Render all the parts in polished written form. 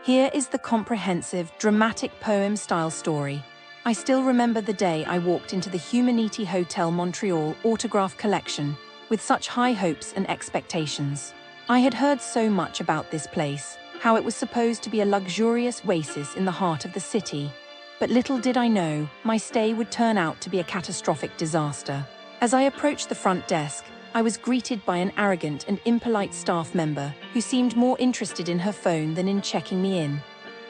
Here is the comprehensive, dramatic poem-style story. I still remember the day I walked into the Humaniti Hotel Montreal autograph collection with such high hopes and expectations. I had heard so much about this place, how it was supposed to be a luxurious oasis in the heart of the city. But little did I know, my stay would turn out to be a catastrophic disaster. As I approached the front desk, I was greeted by an arrogant and impolite staff member who seemed more interested in her phone than in checking me in.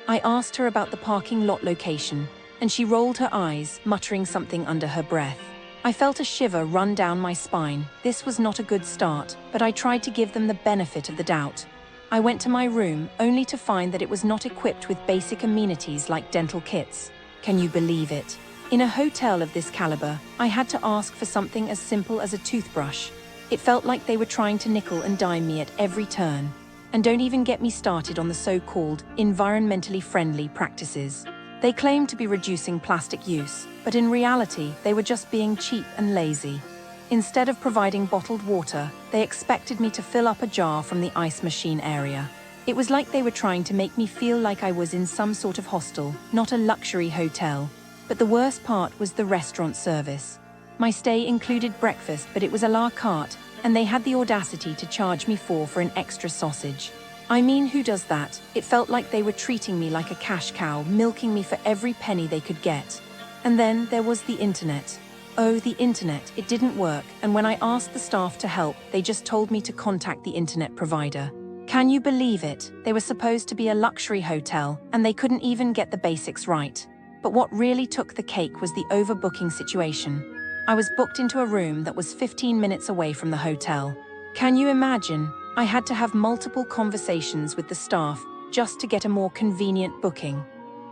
I asked her about the parking lot location, and she rolled her eyes, muttering something under her breath. I felt a shiver run down my spine. This was not a good start, but I tried to give them the benefit of the doubt. I went to my room, only to find that it was not equipped with basic amenities like dental kits. Can you believe it? In a hotel of this caliber, I had to ask for something as simple as a toothbrush. It felt like they were trying to nickel and dime me at every turn. And don't even get me started on the so-called environmentally friendly practices. They claimed to be reducing plastic use, but in reality, they were just being cheap and lazy. Instead of providing bottled water, they expected me to fill up a jar from the ice machine area. It was like they were trying to make me feel like I was in some sort of hostel, not a luxury hotel. But the worst part was the restaurant service. My stay included breakfast, but it was a la carte, and they had the audacity to charge me for an extra sausage. I mean, who does that? It felt like they were treating me like a cash cow, milking me for every penny they could get. And then there was the internet. Oh, the internet, it didn't work, and when I asked the staff to help, they just told me to contact the internet provider. Can you believe it? They were supposed to be a luxury hotel, and they couldn't even get the basics right. But what really took the cake was the overbooking situation. I was booked into a room that was 15 minutes away from the hotel. Can you imagine? I had to have multiple conversations with the staff just to get a more convenient booking.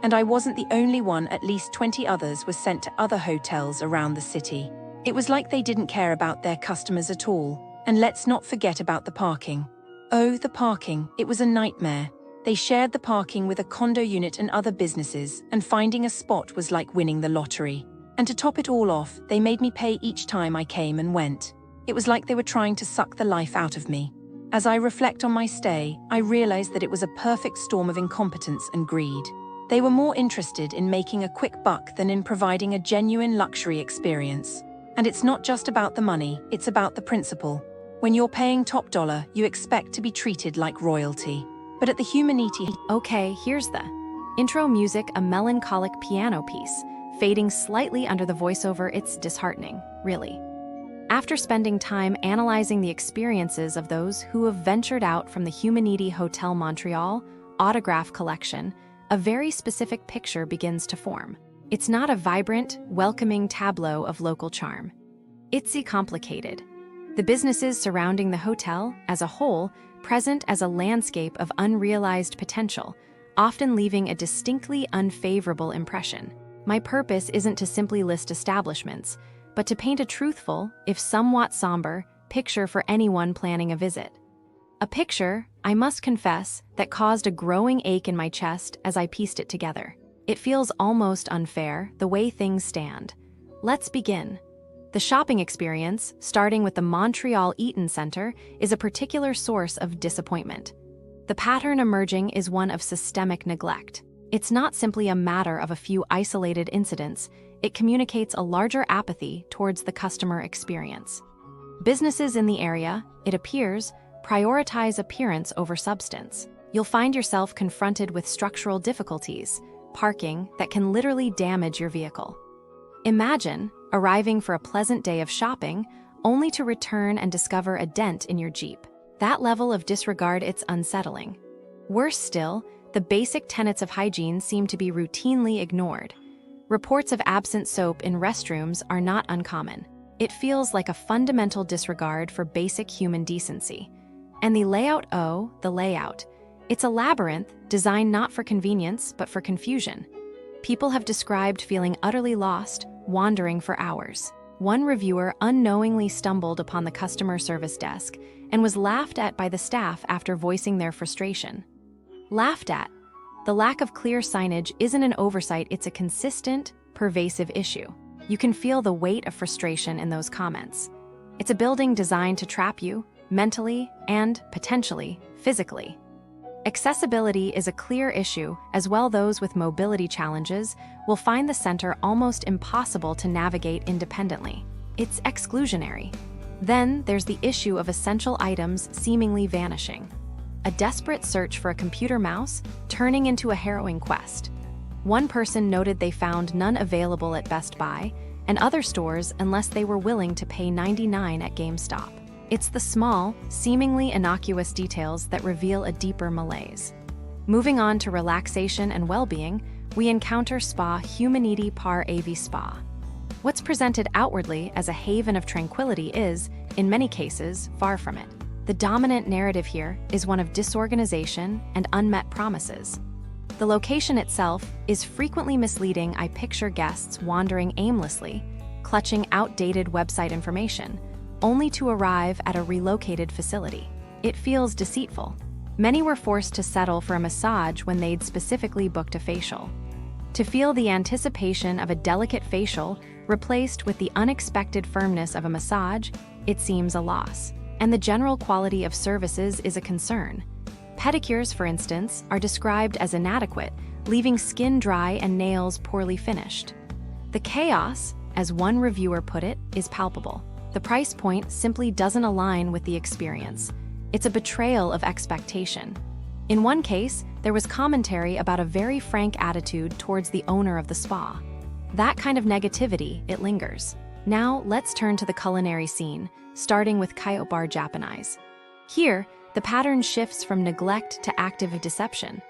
And I wasn't the only one, at least 20 others were sent to other hotels around the city. It was like they didn't care about their customers at all. And let's not forget about the parking. Oh, the parking, it was a nightmare. They shared the parking with a condo unit and other businesses, and finding a spot was like winning the lottery. And to top it all off, they made me pay each time I came and went. It was like they were trying to suck the life out of me. As I reflect on my stay, I realize that it was a perfect storm of incompetence and greed. They were more interested in making a quick buck than in providing a genuine luxury experience. And it's not just about the money, it's about the principle. When you're paying top dollar, you expect to be treated like royalty. But at the Humaniti... Okay, here's the intro music, a melancholic piano piece, fading slightly under the voiceover. It's disheartening, really. After spending time analyzing the experiences of those who have ventured out from the Humaniti Hotel Montreal autograph collection, a very specific picture begins to form. It's not a vibrant, welcoming tableau of local charm. It's complicated. The businesses surrounding the hotel, as a whole, present as a landscape of unrealized potential, often leaving a distinctly unfavorable impression. My purpose isn't to simply list establishments, but to paint a truthful, if somewhat somber, picture for anyone planning a visit. A picture, I must confess, that caused a growing ache in my chest as I pieced it together. It feels almost unfair, the way things stand. Let's begin. The shopping experience, starting with the Montreal Eaton Center, is a particular source of disappointment. The pattern emerging is one of systemic neglect. It's not simply a matter of a few isolated incidents, it communicates a larger apathy towards the customer experience. Businesses in the area, it appears, prioritize appearance over substance. You'll find yourself confronted with structural difficulties, parking, that can literally damage your vehicle. Imagine arriving for a pleasant day of shopping, only to return and discover a dent in your Jeep. That level of disregard, it's unsettling. Worse still, the basic tenets of hygiene seem to be routinely ignored. Reports of absent soap in restrooms are not uncommon. It feels like a fundamental disregard for basic human decency. And the layout, oh, the layout. It's a labyrinth designed not for convenience, but for confusion. People have described feeling utterly lost, wandering for hours. One reviewer unknowingly stumbled upon the customer service desk and was laughed at by the staff after voicing their frustration. Laughed at. The lack of clear signage isn't an oversight, it's a consistent, pervasive issue. You can feel the weight of frustration in those comments. It's a building designed to trap you, mentally, and, potentially, physically. Accessibility is a clear issue, as well those with mobility challenges will find the center almost impossible to navigate independently. It's exclusionary. Then there's the issue of essential items seemingly vanishing. A desperate search for a computer mouse turning into a harrowing quest. One person noted they found none available at Best Buy, and other stores unless they were willing to pay $99 at GameStop. It's the small, seemingly innocuous details that reveal a deeper malaise. Moving on to relaxation and well-being, we encounter spa Humaniti Par AV Spa. What's presented outwardly as a haven of tranquility is, in many cases, far from it. The dominant narrative here is one of disorganization and unmet promises. The location itself is frequently misleading. I picture guests wandering aimlessly, clutching outdated website information, only to arrive at a relocated facility. It feels deceitful. Many were forced to settle for a massage when they'd specifically booked a facial. To feel the anticipation of a delicate facial replaced with the unexpected firmness of a massage, it seems a loss. And the general quality of services is a concern. Pedicures, for instance, are described as inadequate, leaving skin dry and nails poorly finished. The chaos, as one reviewer put it, is palpable. The price point simply doesn't align with the experience. It's a betrayal of expectation. In one case, there was commentary about a very frank attitude towards the owner of the spa. That kind of negativity, it lingers. Now, let's turn to the culinary scene, starting with Coyote Bar Japanese. Here, the pattern shifts from neglect to active deception.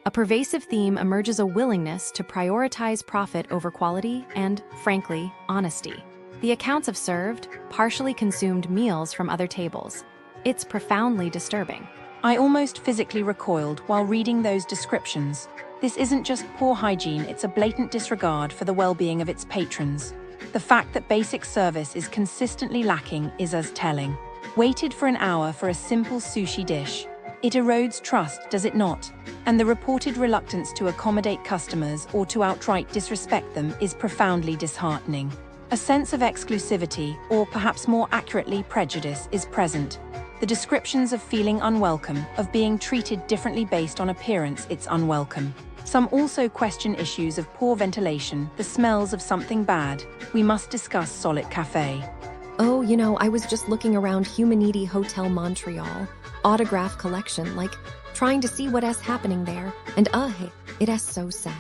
A pervasive theme emerges: a willingness to prioritize profit over quality and, frankly, honesty. The accounts of served, partially consumed meals from other tables. It's profoundly disturbing. I almost physically recoiled while reading those descriptions. This isn't just poor hygiene, it's a blatant disregard for the well-being of its patrons. The fact that basic service is consistently lacking is as telling. Waited for an hour for a simple sushi dish. It erodes trust, does it not? And the reported reluctance to accommodate customers or to outright disrespect them is profoundly disheartening. A sense of exclusivity, or perhaps more accurately prejudice, is present. The descriptions of feeling unwelcome, of being treated differently based on appearance, it's unwelcome. Some also question issues of poor ventilation, the smells of something bad. We must discuss Solid Cafe. Oh, I was just looking around Humaniti Hotel Montreal, autograph collection, trying to see what is happening there, and it is so sad.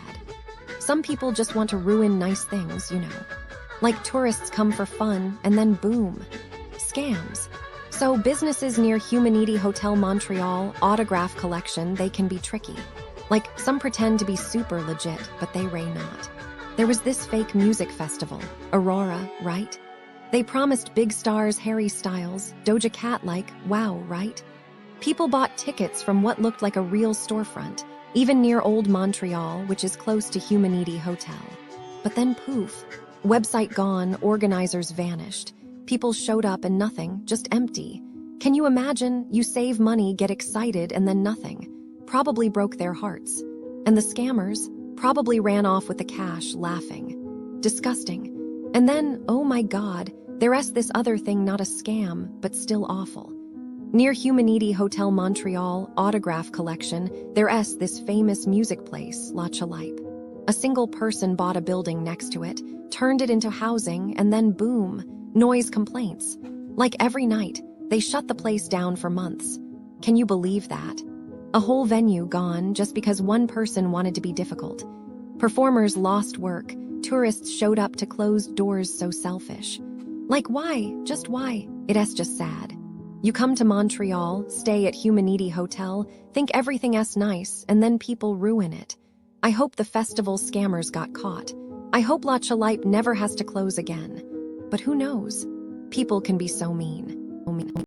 Some people just want to ruin nice things, Like tourists come for fun, and then boom, scams. So businesses near Humaniti Hotel Montreal, autograph collection, they can be tricky. Some pretend to be super legit, but they ray not. There was this fake music festival, Aurora, right? They promised big stars Harry Styles, Doja Cat, wow, right? People bought tickets from what looked like a real storefront, even near Old Montreal, which is close to Humaniti Hotel. But then poof, website gone, organizers vanished. People showed up and nothing, just empty. Can you imagine? You save money, get excited, and then nothing. Probably broke their hearts. And the scammers probably ran off with the cash, laughing. Disgusting. And then, oh my God, there's this other thing, not a scam, but still awful. Near Humaniti Hotel Montreal, autograph collection, there's this famous music place, La Chalipe. A single person bought a building next to it, turned it into housing, and then boom, noise complaints. Every night, they shut the place down for months. Can you believe that? A whole venue gone just because one person wanted to be difficult. Performers lost work, tourists showed up to closed doors, so selfish. Why? Just why? It's just sad. You come to Montreal, stay at Humaniti Hotel, think everything's nice, and then people ruin it. I hope the festival scammers got caught. I hope La Chalipe never has to close again. But who knows? People can be so mean.